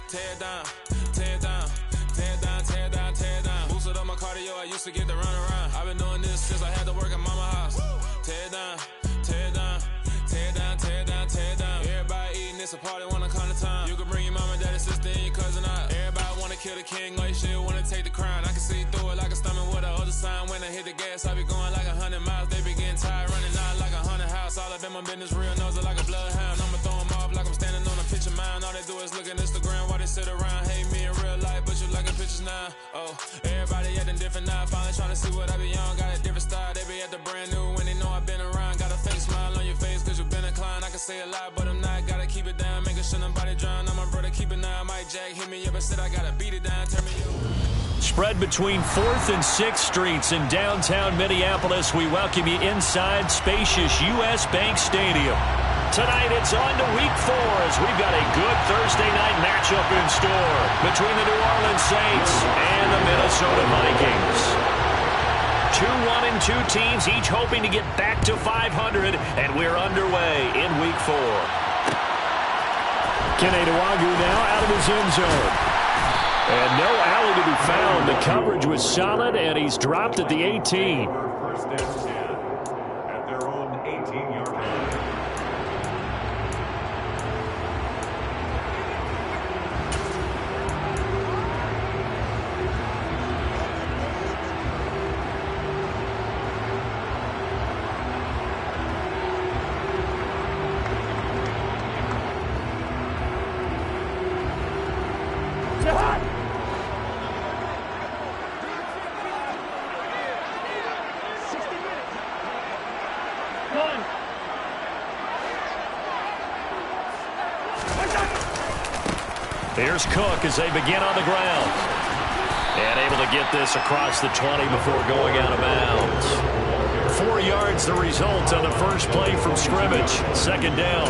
tear it down, tear it down, tear it down, tear it down, tear it down. Boosted up my cardio, I used to get to run around. I've been doing this since I had to work at mama house. Tear it down, tear it down, tear it down, tear it down, tear it down. Everybody eating, it's a party, wanna come to time. You can bring your mama, daddy, sister, and your cousin out. Everybody wanna kill the king, like shit, wanna take the crown. I can see through it like a stomach with a other sign. When I hit the gas, I be going like 100 miles. They be getting tired, running out like 100 house. All up in my business, real nose like a bloodhound. I'ma throw them off like I'm standing on a picture mound. All they do is look at Instagram while they sit around. Hate me in real life, but you liking pictures now. Oh, everybody acting different now. Finally trying to see what I be on. Got a different style, they be at the brand new when they know I've been around. Got a fake smile on your face cause you been inclined. I can say a lot, but I'm not. Gotta keep it down, making sure nobody drown. I'm my brother, keep it now. Mike Jack hit me up and said I gotta beat it down. Turn me up. Spread between 4th and 6th Streets in downtown Minneapolis. We welcome you inside spacious U.S. Bank Stadium. Tonight it's on to Week 4 as we've got a good Thursday night matchup in store between the New Orleans Saints and the Minnesota Vikings. 2-1-2 teams, each hoping to get back to 500, and we're underway in Week 4. Kenedawagu now out of his end zone. And no alley to be found. The coverage was solid, and he's dropped at the 18. First and 10 at their own 18-yard line. Here's Cook as they begin on the ground. And able to get this across the 20 before going out of bounds. 4 yards the result on the first play from scrimmage. Second down.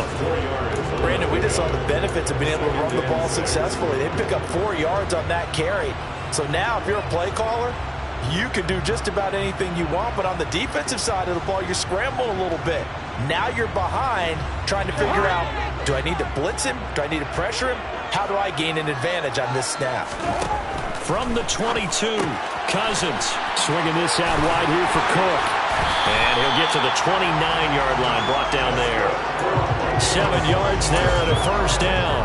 Brandon, we just saw the benefits of being able to run the ball successfully. They pick up 4 yards on that carry. So now if you're a play caller, you can do just about anything you want. But on the defensive side of the ball, you're scrambling a little bit. Now you're behind trying to figure out, do I need to blitz him? Do I need to pressure him? How do I gain an advantage on this snap? From the 22, Cousins swinging this out wide here for Cook. And he'll get to the 29-yard line, brought down there. 7 yards there and a first down.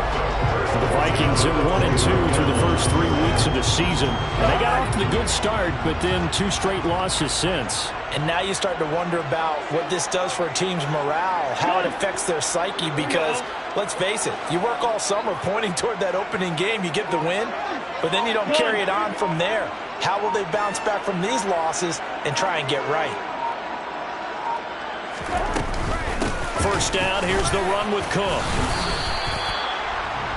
For the Vikings at 1-2 through the first 3 weeks of the season. And they got off to the good start, but then 2 straight losses since. And now you start to wonder about what this does for a team's morale, how it affects their psyche, because let's face it, you work all summer pointing toward that opening game, you get the win, but then you don't carry it on from there. How will they bounce back from these losses and try and get right? First down, here's the run with Cook.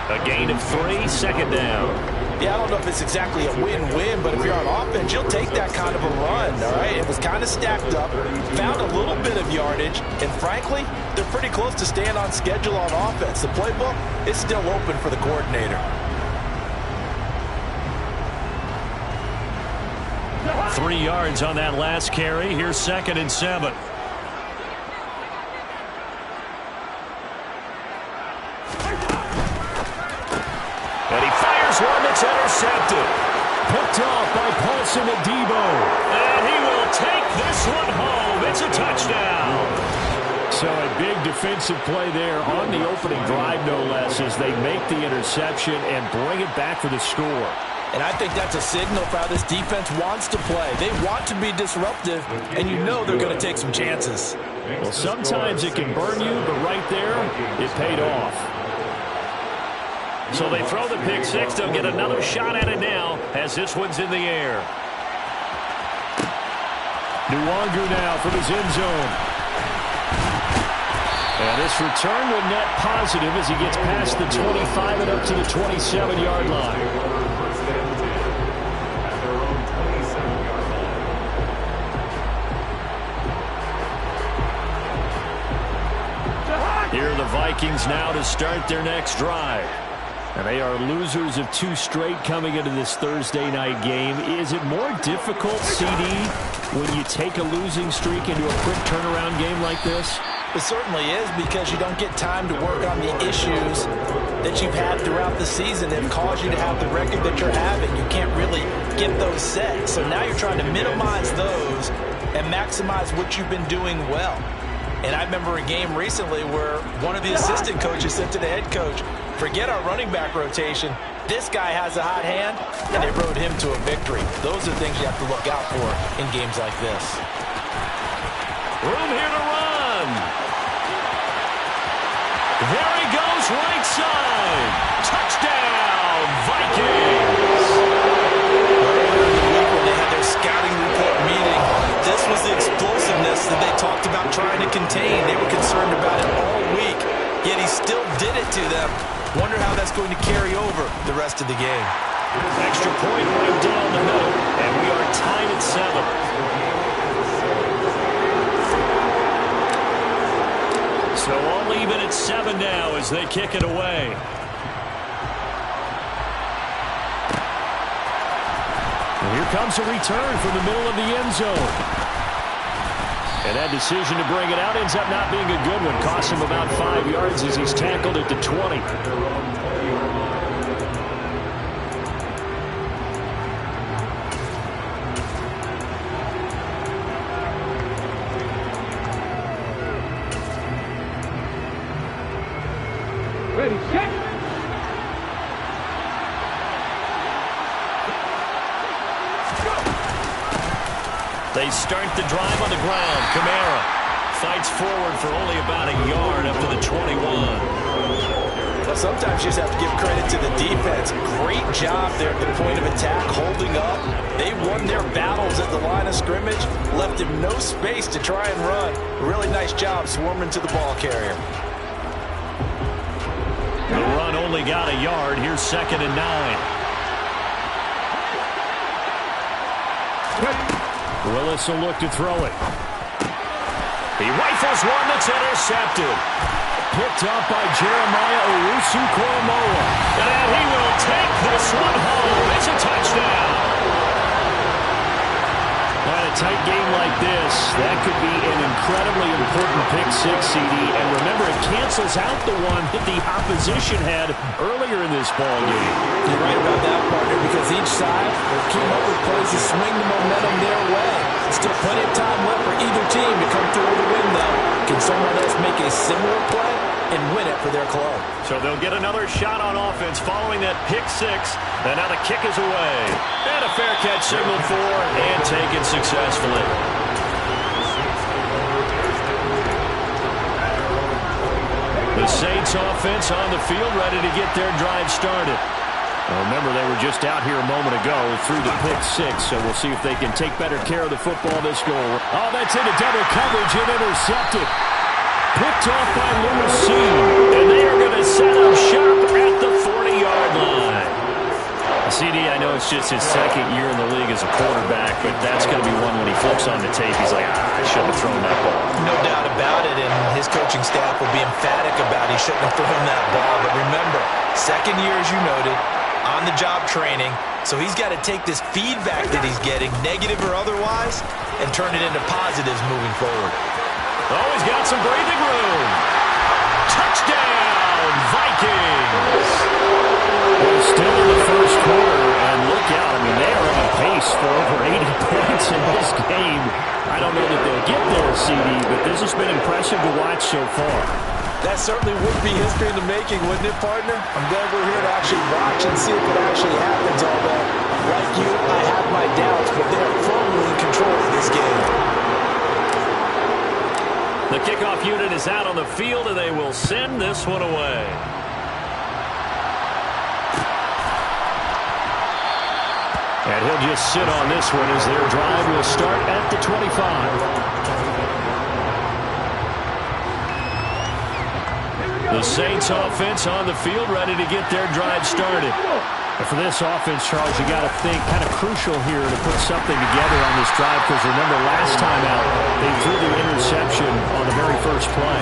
A gain of 3, second down. Yeah, I don't know if it's exactly a win-win, but if you're on offense, you'll take that kind of a run, all right? It was kind of stacked up, found a little bit of yardage, and frankly, they're pretty close to staying on schedule on offense. The playbook is still open for the coordinator. 3 yards on that last carry. Here's 2nd and 7. And he fires one that's intercepted. Picked off by Paulson Adebo. And he will take this one home. It's a touchdown. So a big defensive play there on the opening drive, no less, as they make the interception and bring it back for the score. And I think that's a signal for how this defense wants to play. They want to be disruptive, and you know they're going to take some chances. Well, sometimes it can burn you, but right there, it paid off. So they throw the pick six. They'll get another shot at it now as this one's in the air. Nwangu now from his end zone. And this return will net positive as he gets past the 25 and up to the 27-yard line. Here are the Vikings now to start their next drive. And they are losers of 2 straight coming into this Thursday night game. Is it more difficult, CD, when you take a losing streak into a quick turnaround game like this? It certainly is, because you don't get time to work on the issues that you've had throughout the season that have caused you to have the record that you're having. You can't really get those set. So now you're trying to minimize those and maximize what you've been doing well. And I remember a game recently where one of the assistant coaches said to the head coach, forget our running back rotation. This guy has a hot hand, and they rode him to a victory. Those are things you have to look out for in games like this. Room here to run. There he goes, right side. Touchdown, Vikings. Earlier in the week when they had their scouting report meeting, this was the explosiveness that they talked about trying to contain. They were concerned about it all week, yet he still did it to them. Wonder how that's going to carry over the rest of the game. Extra point right down the middle, and we are tied at 7. So all even at 7 now as they kick it away. And here comes a return from the middle of the end zone. And that decision to bring it out ends up not being a good one. Costs him about 5 yards as he's tackled at the 20. Ready, set. They start the drive on the ground. Kamara fights forward for only about a yard up to the 21. Well, sometimes you just have to give credit to the defense. Great job there at the point of attack, holding up. They won their battles at the line of scrimmage, left him no space to try and run. Really nice job swarming to the ball carrier. The run only got a yard. Here's 2nd and 9. Willis will look to throw it. He rifles one that's intercepted. Picked up by Jeremiah Owusu-Koramoah. And he will take this one home. It's a touchdown. In a tight game like this, that could be an incredibly important pick-6, CD. And remember, it cancels out the one that the opposition had earlier in this ball game. You're right about that, partner, because each side will keep up with plays to swing the momentum their way. Still plenty of time left for either team to come through with a win, though. Can someone else make a similar play and win it for their club? So they'll get another shot on offense following that pick-6. And now the kick is away. And a fair catch signaled for and taken successfully. The Saints offense on the field ready to get their drive started. Well, remember, they were just out here a moment ago through the pick-6, so we'll see if they can take better care of the football this goal. Oh, that's into double coverage and intercepted. Picked off by Lewis C. And they are going to set up shop at the 40-yard line. CD, I know it's just his 2nd year in the league as a quarterback, but that's going to be one when he flips on the tape. He's like, I shouldn't have thrown that ball. No doubt about it, and his coaching staff will be emphatic about he shouldn't have thrown that ball. But remember, 2nd year, as you noted, on-the-job training, so he's got to take this feedback that he's getting, negative or otherwise, and turn it into positives moving forward. Oh, he's got some breathing room. Touchdown, Vikings! Well, still in the first quarter, and look out. I mean, they are on pace for over 80 points in this game. I don't know that they'll get there, CD, but this has been impressive to watch so far. That certainly would be history in the making, wouldn't it, partner? I'm glad we're here to actually watch and see if it actually happens, although, like you, I have my doubts, but they're firmly in control of this game. The kickoff unit is out on the field, and they will send this one away. And he'll just sit on this one as their drive will start at the 25. The Saints offense on the field ready to get their drive started. And for this offense, Charles, you got to think kind of crucial here to put something together on this drive, because remember last time out they threw the interception on the very first play.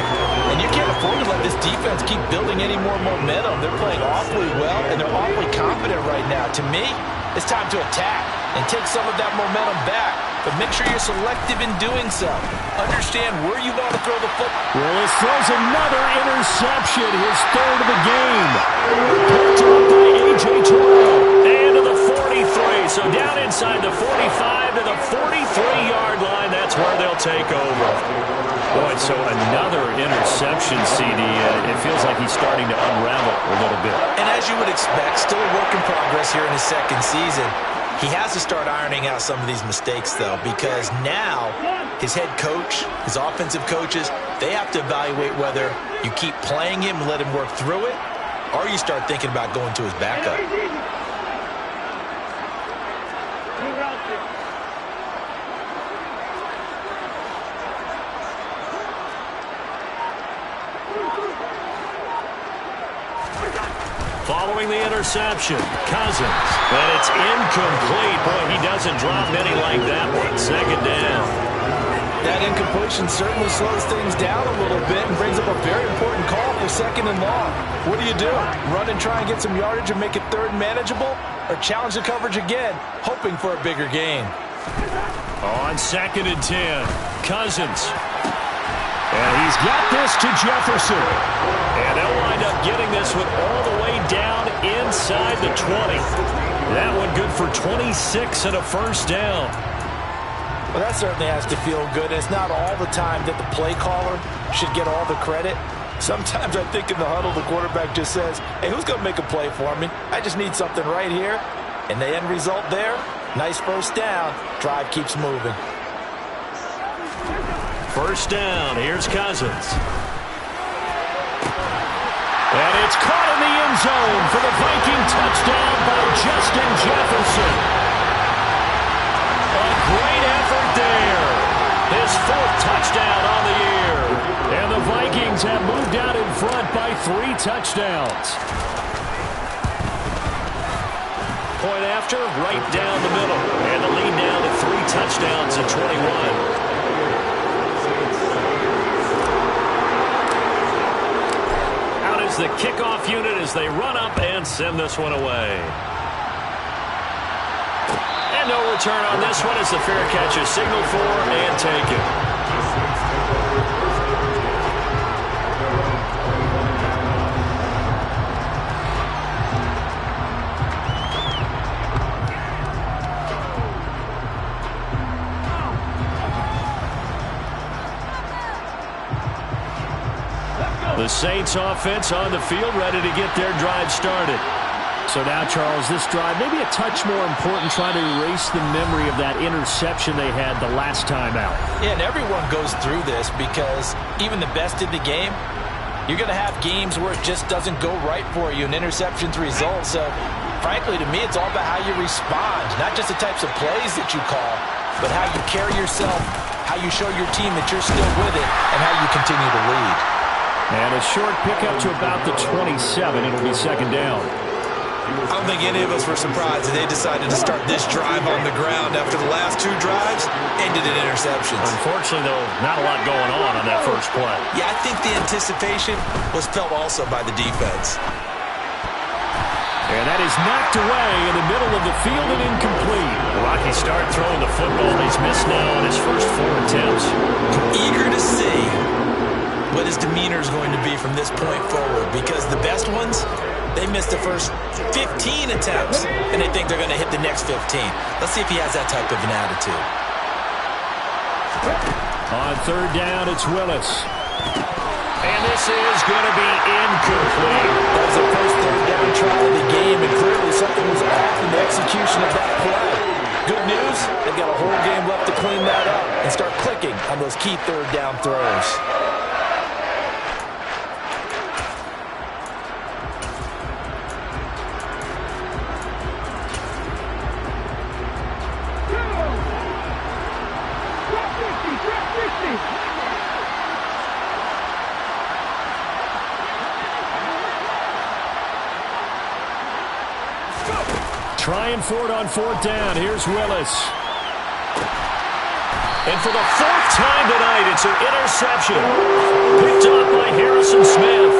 And you can't afford to let this defense keep building any more momentum. They're playing awfully well, and they're awfully confident right now. To me, it's time to attack and take some of that momentum back. but make sure you're selective in doing so. Understand where you want to throw the football. Willis throws another interception, his third of the game. Picked up by A.J. Terrell. And to the 43. So down inside the 45 to the 43-yard line. That's where they'll take over. Boy, so another interception, CD. It feels like he's starting to unravel a little bit. And as you would expect, still a work in progress here in his second season. He has to start ironing out some of these mistakes, though, because now his head coach, his offensive coaches, they have to evaluate whether you keep playing him and let him work through it, or you start thinking about going to his backup. Following the interception, Cousins. And it's incomplete. Boy, he doesn't drop many like that one. Second down. That incompletion certainly slows things down a little bit and brings up a very important call for second and long. What do? Run and try and get some yardage and make it third and manageable? Or challenge the coverage again, hoping for a bigger gain? On second and 10, Cousins. And he's got this to Jefferson. And they'll wind up getting this one all the way down inside the 20. That one good for 26 and a first down. Well, that certainly has to feel good. It's not all the time that the play caller should get all the credit. Sometimes I think in the huddle, the quarterback just says, hey, who's going to make a play for me? I just need something right here. And the end result there, nice first down. Drive keeps moving. First down, here's Cousins. And it's caught in the end zone for the Viking touchdown by Justin Jefferson. A great effort there. His fourth touchdown on the year. And the Vikings have moved out in front by 3 touchdowns. Point after, right down the middle. And the lead down to 3 touchdowns at 21. The kickoff unit as they run up and send this one away. And no return on this one as the fair catch is signaled for and taken. The Saints offense on the field, ready to get their drive started. So now, Charles, this drive maybe a touch more important, trying to erase the memory of that interception they had the last time out. Yeah, and everyone goes through this because even the best in the game, you're going to have games where it just doesn't go right for you, and interceptions result. So, frankly, to me, it's all about how you respond, not just the types of plays that you call, but how you carry yourself, how you show your team that you're still with it, and how you continue to lead. And a short pickup to about the 27. It'll be second down. I don't think any of us were surprised that they decided to start this drive on the ground after the last 2 drives ended in interceptions. Unfortunately, though, not a lot going on that first play. Yeah, I think the anticipation was felt also by the defense. And that is knocked away in the middle of the field and incomplete. Rocky start throwing the football. He's missed now on his first 4 attempts. Eager to see what his demeanor is going to be from this point forward, because the best ones, they missed the first 15 attempts, and they think they're going to hit the next 15. Let's see if he has that type of an attitude. On third down, it's Willis. And this is going to be incomplete. That was the first third down try of the game, and clearly something was off in the execution of that play. Good news, they've got a whole game left to clean that up and start clicking on those key third down throws. Trying for it on fourth down. Here's Willis. And for the 4th time tonight, it's an interception. Picked up by Harrison Smith.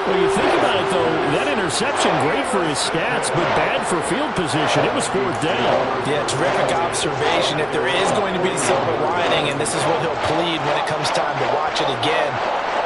Well, you think about it, though, that interception, great for his stats, but bad for field position. It was fourth down. Yeah, terrific observation. If there is going to be a silver lining, and this is what he'll plead when it comes time to watch it again,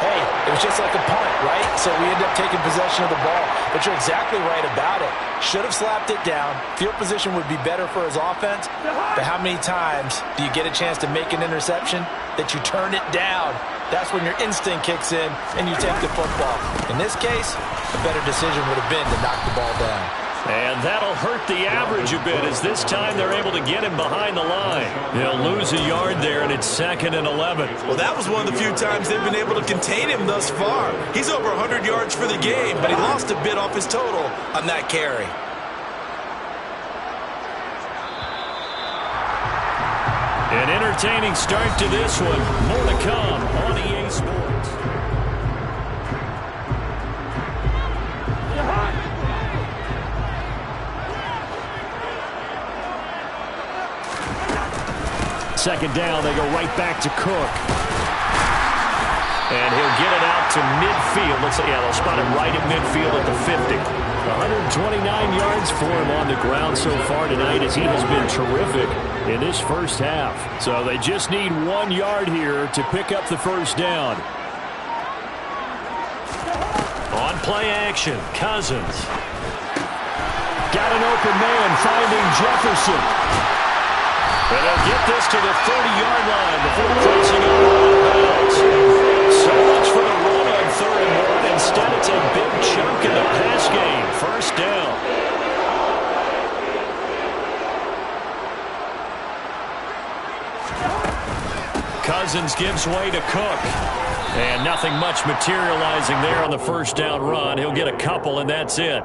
hey, it was just like a punt, right? So we end up taking possession of the ball. But you're exactly right about it. Should have slapped it down. Field position would be better for his offense. But how many times do you get a chance to make an interception that you turn it down? That's when your instinct kicks in and you take the football. In this case, a better decision would have been to knock the ball down. And that'll hurt the average a bit as this time they're able to get him behind the line. They'll lose a yard there, and it's 2nd and 11. Well, that was one of the few times they've been able to contain him thus far. He's over 100 yards for the game, but he lost a bit off his total on that carry. An entertaining start to this one. More to come on EA Sports. Second down, they go right back to Cook. And he'll get it out to midfield. Looks like, yeah, they'll spot him right at midfield at the 50. 129 yards for him on the ground so far tonight as he has been terrific in this first half. So they just need 1 yard here to pick up the first down. On play action, Cousins. Got an open man finding Jefferson. And they'll get this to the 30-yard line before crossing over out of bounds. So much for the run on 3rd and 1. Instead, it's a big chunk in the pass game. First down. Cousins gives way to Cook. And nothing much materializing there on the first down run. He'll get a couple, and that's it.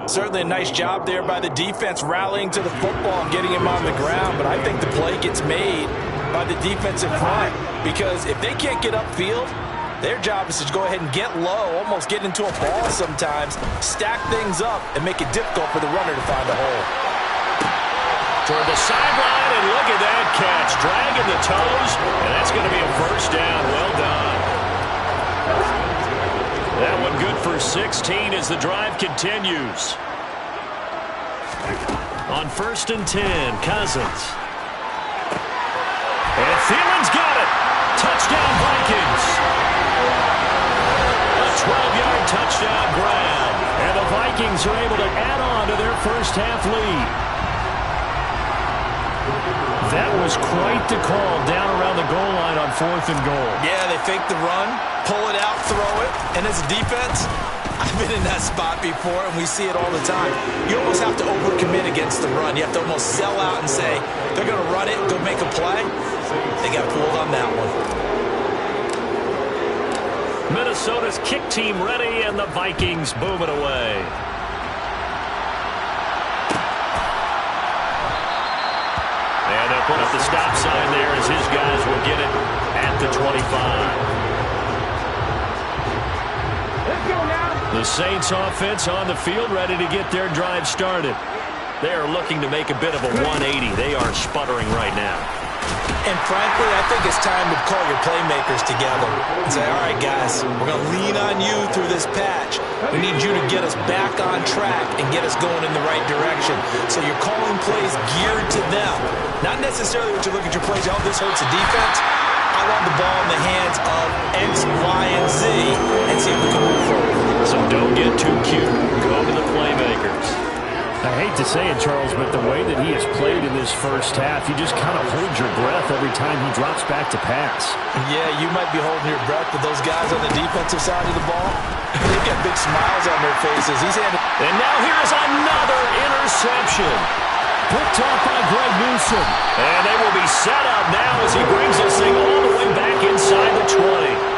Certainly a nice job there by the defense rallying to the football and getting him on the ground. But I think the play gets made by the defensive front because if they can't get upfield, their job is to go ahead and get low, almost get into a ball sometimes, stack things up, and make it difficult for the runner to find a hole. Toward the sideline, and look at that catch. Dragging the toes, and that's going to be a first down. Well done. That one good for 16 as the drive continues. On 1st and 10, Cousins. And Thielen's got it. Touchdown, Vikings. A 12-yard touchdown grab. And the Vikings are able to add on to their first half lead. That was quite the call down around the goal line on 4th and goal. Yeah, they fake the run, pull it out, throw it. And as a defense, I've been in that spot before, and we see it all the time. You almost have to overcommit against the run. You have to almost sell out and say, they're going to run it, go make a play. They got fooled on that one. Minnesota's kick team ready, and the Vikings boom it away. And they'll put up the stop sign there as his guys will get it at the 25. The Saints offense on the field ready to get their drive started. They are looking to make a bit of a 180. They are sputtering right now. And frankly, I think it's time to call your playmakers together and say, all right, guys, we're going to lean on you through this patch. We need you to get us back on track and get us going in the right direction. So you're calling plays geared to them. Not necessarily what you look at your plays, oh, this hurts the defense. I want the ball in the hands of X, Y, and Z and see if we can move forward. So don't get too cute. Go to the playmakers. I hate to say it, Charles, but the way that he has played in this first half, you just kind of hold your breath every time he drops back to pass. Yeah, you might be holding your breath, but those guys on the defensive side of the ball, they've got big smiles on their faces. And now here's another interception. Picked off by Greg Newsome. And they will be set up now as he brings this thing all the way back inside the 20.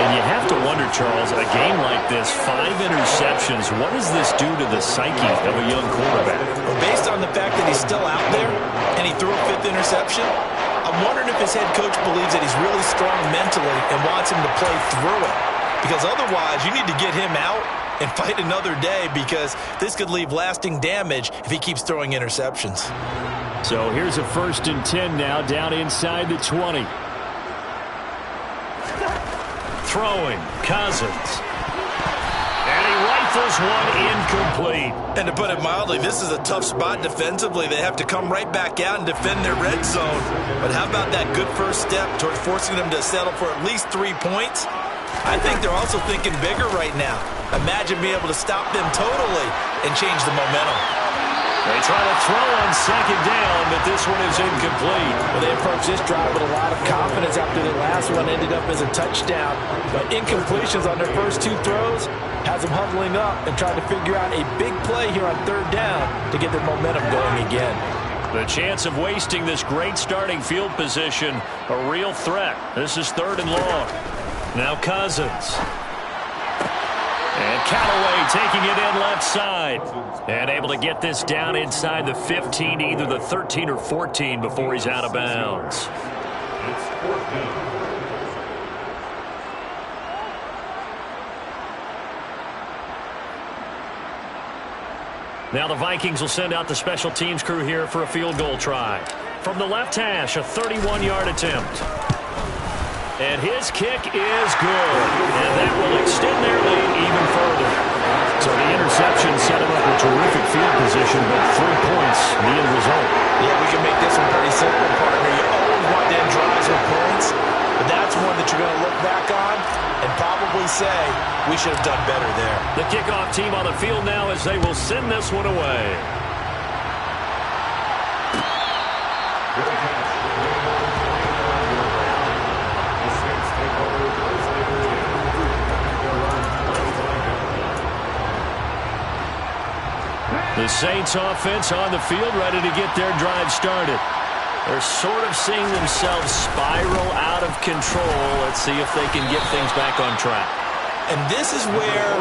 And you have to wonder, Charles, a game like this, 5 interceptions, what does this do to the psyche of a young quarterback? Well, based on the fact that he's still out there and he threw a 5th interception, I'm wondering if his head coach believes that he's really strong mentally and wants him to play through it. Because otherwise, you need to get him out and fight another day because this could leave lasting damage if he keeps throwing interceptions. So here's a 1st and 10 now down inside the 20. Throwing, Cousins. And he rifles one incomplete. And to put it mildly, this is a tough spot defensively. They have to come right back out and defend their red zone. But how about that good first step towards forcing them to settle for at least 3 points? I think they're also thinking bigger right now. Imagine being able to stop them totally and change the momentum. They try to throw on second down, but this one is incomplete. Well, they approached this drive with a lot of confidence after the last one ended up as a touchdown. But incompletions on their first 2 throws has them huddling up and trying to figure out a big play here on third down to get their momentum going again. The chance of wasting this great starting field position, a real threat. This is 3rd and long. Now Cousins. And Callaway taking it in left side. And able to get this down inside the 15, either the 13 or 14 before he's out of bounds. It's 4th down. Now the Vikings will send out the special teams crew here for a field goal try. From the left hash, a 31-yard attempt. And his kick is good. And that will extend their lead even further. So the interception set him up a terrific field position, but 3 points, the end result. Yeah, we can make this one pretty simple, partner. You always want to end drives with points, but that's one that you're going to look back on and probably say, we should have done better there. The kickoff team on the field now as they will send this one away. The Saints offense on the field, ready to get their drive started. They're sort of seeing themselves spiral out of control. Let's see if they can get things back on track. And this is where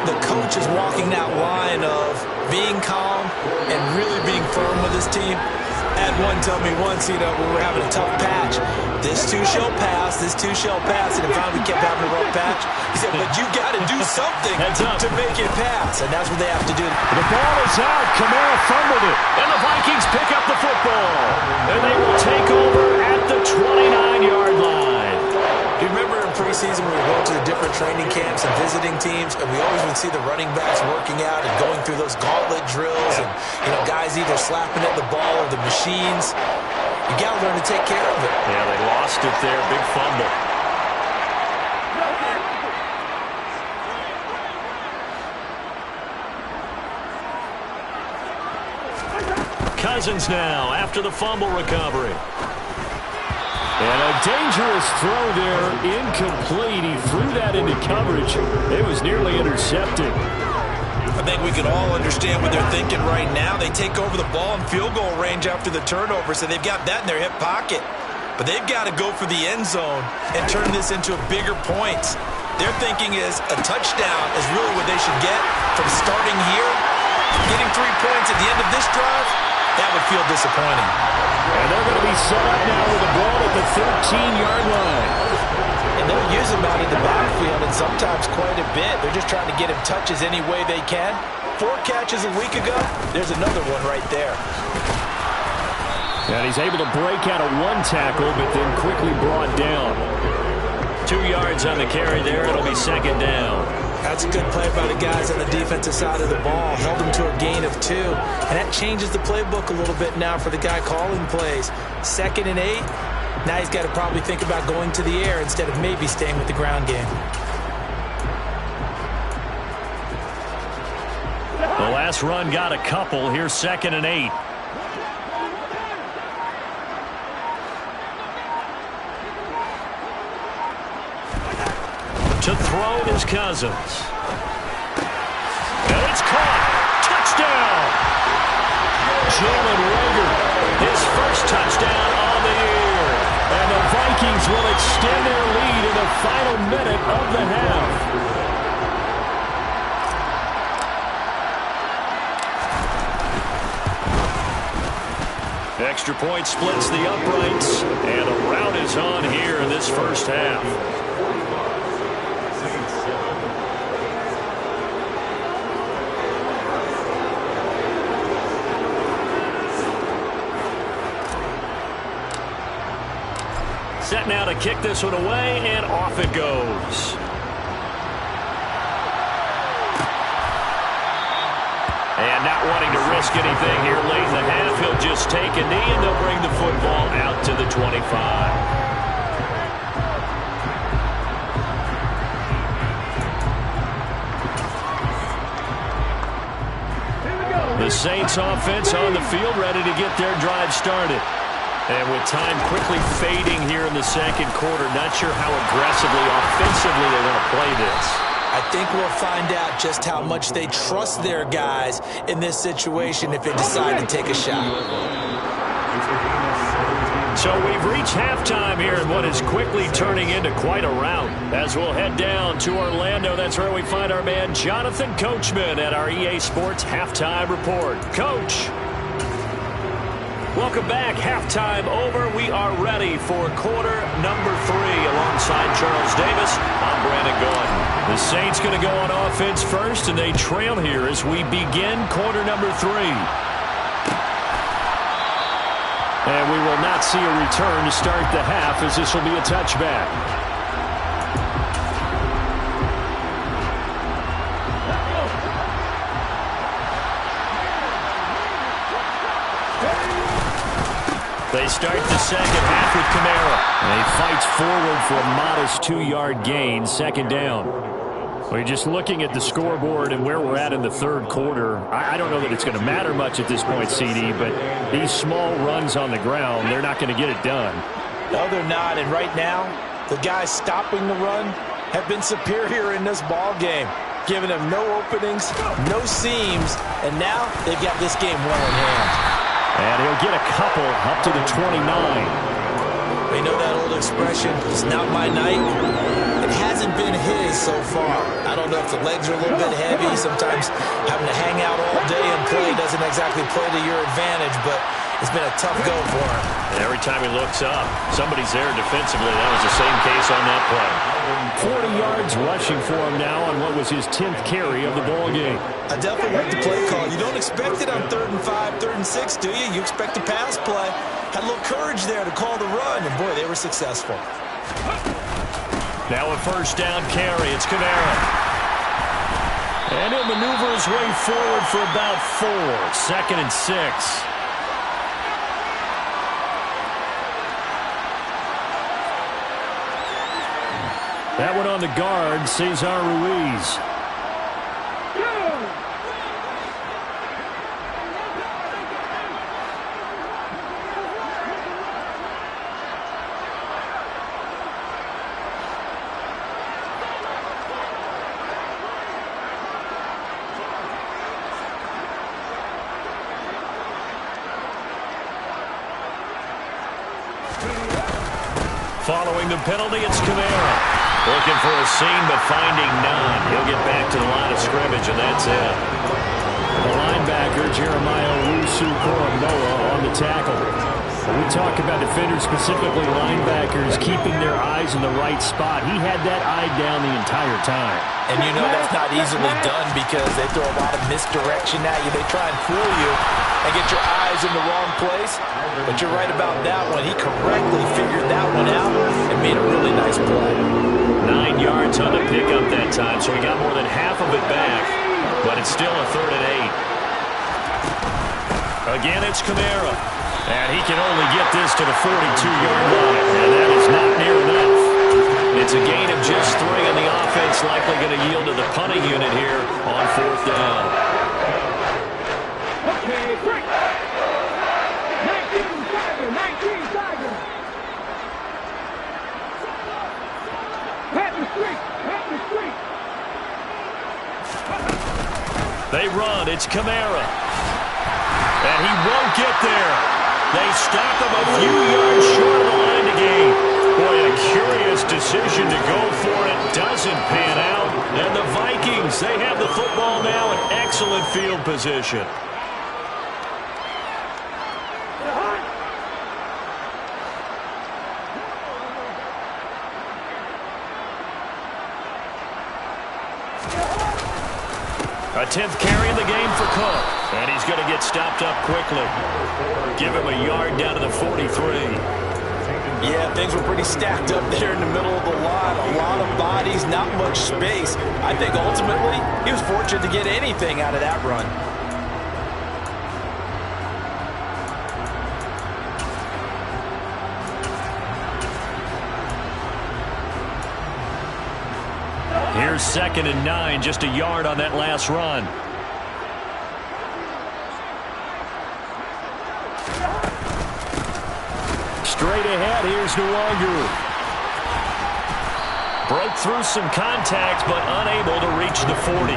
the coach is walking that line of being calm and really being firm with his team. I had one tell me once, when we were having a tough patch, this too shall pass, this too shall pass, and finally we kept having a rough patch. He said, but you got to do something to make it pass, and that's what they have to do. The ball is out. Kamara fumbled it, and the Vikings pick up the football, and they will take over at the 29-yard line. Do you remember in preseason we were going to the different training camps and visiting teams, and we always would see the running backs working out and going through those gauntlet drills, and guys either slapping at the ball or the machines. You got to learn to take care of it. Yeah, they lost it there. Big fumble. Cousins now after the fumble recovery. And a dangerous throw there, incomplete. He threw that into coverage. It was nearly intercepted. I think we can all understand what they're thinking right now. They take over the ball in field goal range after the turnover, so they've got that in their hip pocket. But they've got to go for the end zone and turn this into a bigger points. Their thinking is a touchdown is really what they should get from starting here. Getting 3 points at the end of this drive, that would feel disappointing. And they're going to be set up now with the ball at the 13-yard line. And they'll use him out in the backfield, and sometimes quite a bit. They're just trying to get him touches any way they can. 4 catches a week ago, there's another one right there. And he's able to break out of 1 tackle, but then quickly brought down. 2 yards on the carry there. It'll be 2nd down. That's a good play by the guys on the defensive side of the ball. Held them to a gain of 2. And that changes the playbook a little bit now for the guy calling plays. 2nd and 8. Now he's got to probably think about going to the air instead of maybe staying with the ground game. The last run got a couple. Here's 2nd and 8. To throw is Cousins. And it's caught. Touchdown. Jalen Reagor, his first touchdown on the year. And the Vikings will extend their lead in the final minute of the half. Extra point splits the uprights, and a rout is on here in this first half. Set now to kick this one away, and off it goes. And not wanting to risk anything here late in the half, he'll just take a knee, and they'll bring the football out to the 25. The Saints offense on the field, ready to get their drive started. And with time quickly fading here in the second quarter, not sure how aggressively, offensively they want to play this. I think we'll find out just how much they trust their guys in this situation if they decide to take a shot. So we've reached halftime here in what is quickly turning into quite a rout. As we'll head down to Orlando, that's where we find our man Jonathan Coachman at our EA Sports Halftime Report. Coach. Welcome back. Halftime over. We are ready for quarter number 3 alongside Charles Davis. I'm Brandon Gordon. The Saints going to go on offense first, and they trail here as we begin quarter number 3. And we will not see a return to start the half, as this will be a touchback. They start the second half with Kamara. And he fights forward for a modest 2-yard gain, second down. Well, you're just looking at the scoreboard and where we're at in the third quarter. I don't know that it's going to matter much at this point, CD, but these small runs on the ground, they're not going to get it done. No, they're not. And right now, the guys stopping the run have been superior in this ball game, giving them no openings, no seams, and now they've got this game well in hand. And he'll get a couple up to the 29. You know that old expression, it's not my night? It hasn't been his so far. I don't know if the legs are a little bit heavy. Sometimes having to hang out all day and play doesn't exactly play to your advantage, but it's been a tough go for him. And every time he looks up, somebody's there defensively. That was the same case on that play. 40 yards rushing for him now on what was his 10th carry of the ball game. I definitely like the play call. You don't expect it on 3rd and 5, 3rd and 6, do you? You expect a pass play. Had a little courage there to call the run, and boy, they were successful. Now a first down carry. It's Kamara. And he'll maneuver his way forward for about 4. 2nd and 6. That one on the guard, Cesar Ruiz. Following the penalty, it's Kamara. Looking for a seam, but finding none. He'll get back to the line of scrimmage, and that's it. The linebacker, Jeremiah Owusu-Koramoah, on the tackle. When we talk about defenders, specifically linebackers, keeping their eyes in the right spot, he had that eye down the entire time. And you know that's not easily done because they throw a lot of misdirection at you. They try and fool you and get your eyes in the wrong place. But you're right about that one. He correctly figured that one out and made a really nice play. 9 yards on the pickup that time, so he got more than half of it back, but it's still a 3rd and 8. Again, it's Kamara, and he can only get this to the 42-yard line, and that is not near enough. It's a gain of just 3, and the offense likely going to yield to the punting unit here on 4th down. Okay, break. 19 Tiger. Pat the street. They run. It's Kamara. And he won't get there. They stop him a few yards short of the line to gain. Boy, a curious decision to go for it. Doesn't pan out. And the Vikings, they have the football now in excellent field position. A 10th carry in the game for Cook. And he's going to get stopped up quickly. Give him a yard down to the 43. Yeah, things were pretty stacked up there in the middle of the line. A lot of bodies, not much space. I think ultimately he was fortunate to get anything out of that run. Here's 2nd and 9, just a yard on that last run. Straight ahead, here's Nwangu. Broke through some contact, but unable to reach the 40.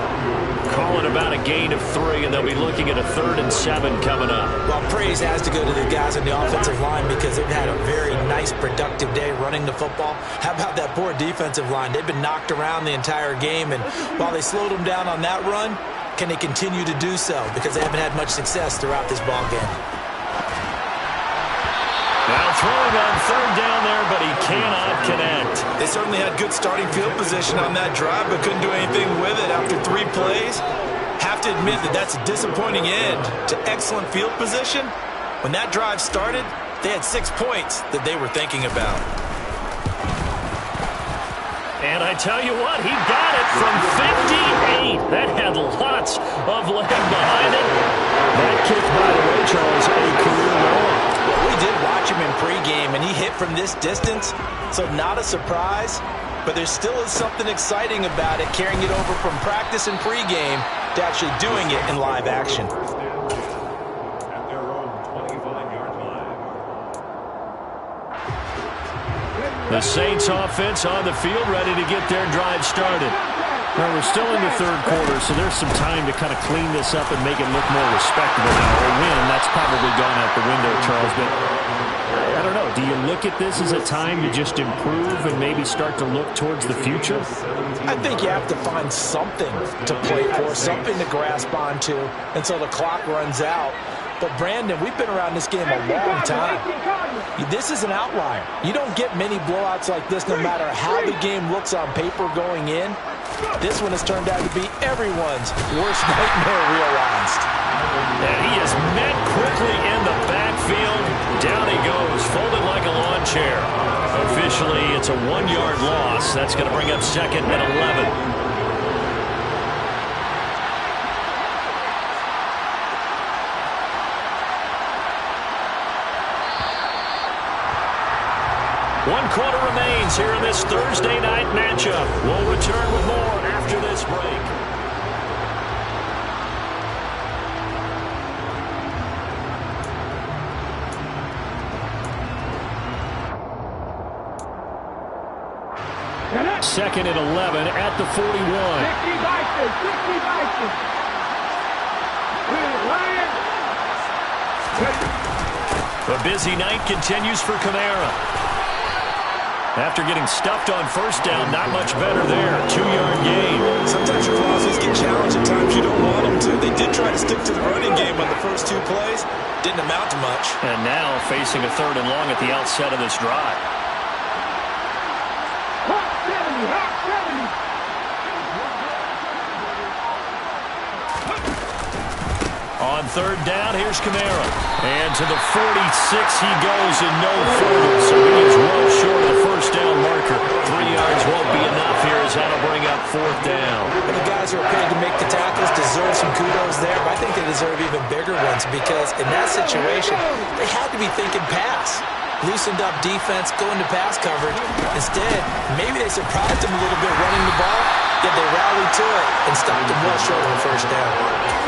Calling about a gain of 3, and they'll be looking at a 3rd and 7 coming up. Well, praise has to go to the guys on the offensive line because they've had a very nice, productive day running the football. How about that poor defensive line? They've been knocked around the entire game, and while they slowed them down on that run, can they continue to do so? Because they haven't had much success throughout this ball game. Now throwing on 3rd down there, but he cannot connect. They certainly had good starting field position on that drive, but couldn't do anything with it after 3 plays. Have to admit that that's a disappointing end to excellent field position. When that drive started, they had 6 points that they were thinking about. And I tell you what, he got it from 58. That had lots of leg behind it. That kick, by the way, Charles, a career low. Well, we did watch him in pregame, and he hit from this distance, so not a surprise. But there still is something exciting about it, carrying it over from practice and pregame to actually doing it in live action. At their own 25-yard line. The Saints offense on the field, ready to get their drive started. Well, we're still in the 3rd quarter, so there's some time to kind of clean this up and make it look more respectable. Now, a win, that's probably gone out the window, Charles, but I don't know. Do you look at this as a time to just improve and maybe start to look towards the future? I think you have to find something to play for, something to grasp onto until the clock runs out. But, Brandon, we've been around this game a long time. This is an outlier. You don't get many blowouts like this no matter how the game looks on paper going in. This one has turned out to be everyone's worst nightmare realized. And he is met quickly in the backfield. Down he goes, folded like a lawn chair. Officially, it's a 1-yard loss. That's going to bring up 2nd and 11. One quarter remains here in this Thursday night matchup. We'll return with more after this break. Second and 11 at the 41. 60 Bison. The busy night continues for Kamara. After getting stuffed on 1st down, not much better there. 2-yard gain. Sometimes your crosses get challenged. At times you don't want them to. They did try to stick to the running game on the first 2 plays. Didn't amount to much. And now facing a 3rd and long at the outset of this drive. Hawk 70. On 3rd down, here's Kamara. And to the 46 he goes and no further. So he is well short of the 1st down marker. 3 yards won't be enough here as that'll bring up 4th down. And the guys who are paid to make the tackles deserve some kudos there, but I think they deserve even bigger ones because in that situation, they had to be thinking pass. Loosened up defense, going to pass coverage. Instead, maybe they surprised them a little bit running the ball, yet they rallied to it and stopped them well short of the 1st down.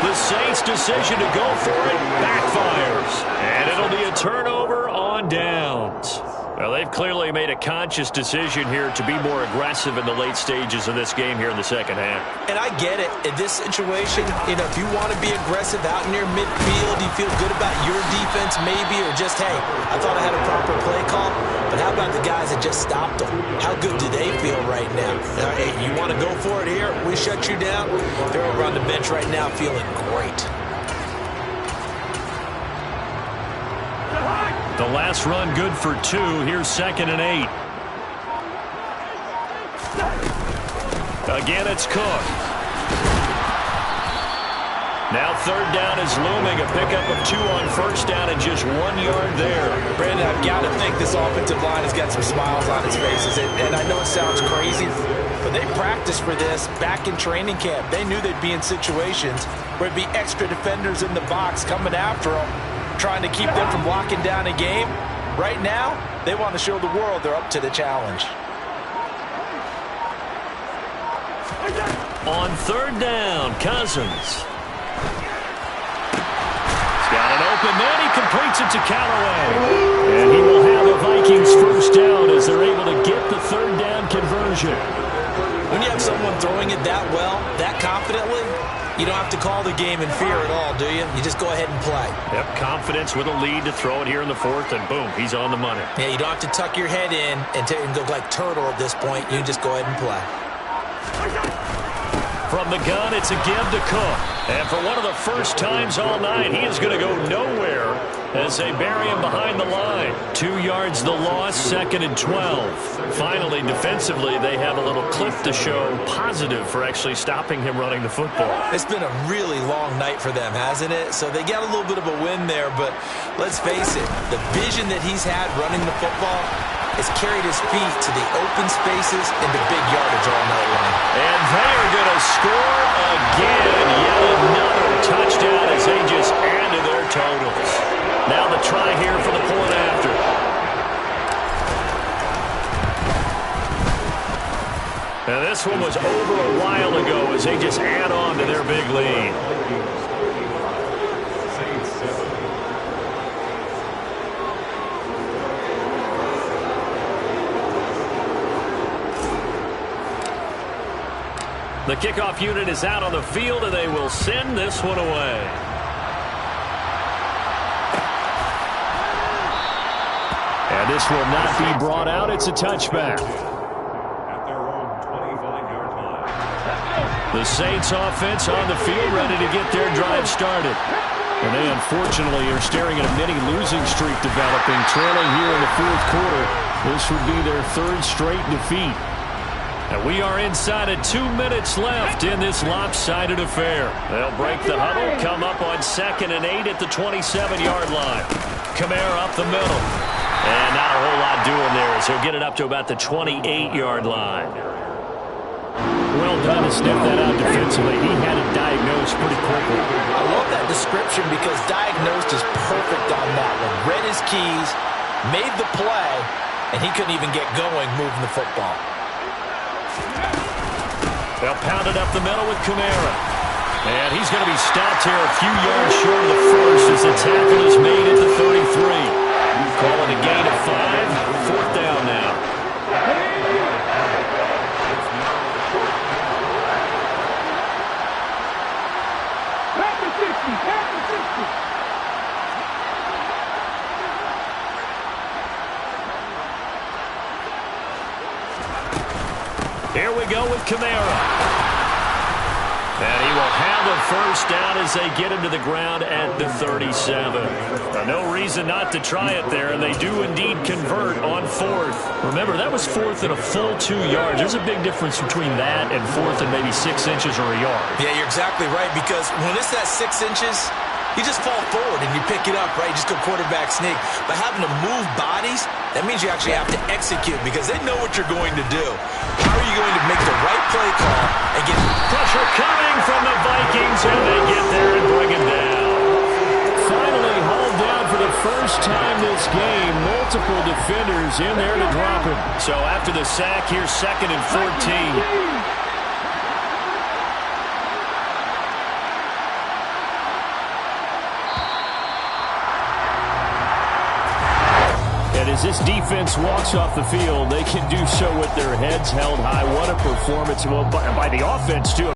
The Saints' decision to go for it backfires. And it'll be a turnover on downs. Well, they've clearly made a conscious decision here to be more aggressive in the late stages of this game here in the 2nd half. And I get it. In this situation, if you want to be aggressive out near midfield, you feel good about your defense maybe, or just, hey, I thought I had a proper play call. But how about the guys that just stopped them? How good do they feel right now? Hey, you want to go for it here? We shut you down? They're over on the bench right now feeling great. The last run good for 2. Here's 2nd and 8. Again, it's Cook. Now 3rd down is looming. A pickup of 2 on 1st down and just 1 yard there. Brandon, I've got to think this offensive line has got some smiles on its faces. And I know it sounds crazy, but they practiced for this back in training camp. They knew they'd be in situations where it'd be extra defenders in the box coming after them, trying to keep them from locking down a game. Right now, they want to show the world they're up to the challenge. on third down. Cousins. Got an open man. He completes it to Callaway. And he will have the Vikings first down as they're able to get the third down conversion. When you have someone throwing it that well, that confidently, you don't have to call the game in fear at all, do you? You just go ahead and play. Yep, confidence with a lead to throw it here in the fourth, and boom, he's on the money. Yeah, you don't have to tuck your head in and go like turtle at this point. You just go ahead and play. From the gun, it's a give to Cook. And for one of the first times all night, he is going to go nowhere as they bury him behind the line. 2 yards the loss, 2nd and 12. Finally, defensively, they have a little cliff to show positive for actually stopping him running the football. It's been a really long night for them, hasn't it? So they got a little bit of a win there, but let's face it, the vision that he's had running the football has carried his feet to the open spaces and the big yardage all night long. And they are going to score again. Yet another touchdown as they just add to their totals. Now the try here for the point after. Now this one was over a while ago as they just add on to their big lead. The kickoff unit is out on the field, and they will send this one away. And this will not be brought out. It's a touchback. At their own 25-yard line. The Saints offense on the field, ready to get their drive started. And they unfortunately are staring at a mini losing streak developing, trailing here in the fourth quarter. This would be their third straight defeat. And we are inside of 2 minutes left in this lopsided affair. They'll break the huddle, come up on 2nd and 8 at the 27-yard line. Kamara up the middle. And not a whole lot doing there as he'll get it up to about the 28-yard line. Well done to sniff that out defensively. He had it diagnosed pretty quickly. I love that description because diagnosed is perfect on that one. Read his keys, made the play, and he couldn't even get going moving the football. They'll pound it up the middle with Kamara. And he's going to be stopped here a few yards short of the first as the tackle is made at the 33. Call it a gain of 5. Fourth down now. Back to 60, back to 60. Here we go with Kamara. And he will have the first down as they get him to the ground at the 37. No reason not to try it there, and they do indeed convert on fourth. Remember, that was fourth and a full 2 yards. There's a big difference between that and fourth and maybe 6 inches or a yard. Yeah, you're exactly right, because when it's that 6 inches, you just fall forward and you pick it up, right? You just go quarterback sneak. But having to move bodies, that means you actually have to execute because they know what you're going to do. How are you going to make the right play call and get pressure coming from the Vikings, and they get there and bring it down. Finally hauled down for the first time this game. Multiple defenders in there to drop him. So after the sack, here's 2nd and 14. As this defense walks off the field, they can do so with their heads held high. What a performance by the offense, too.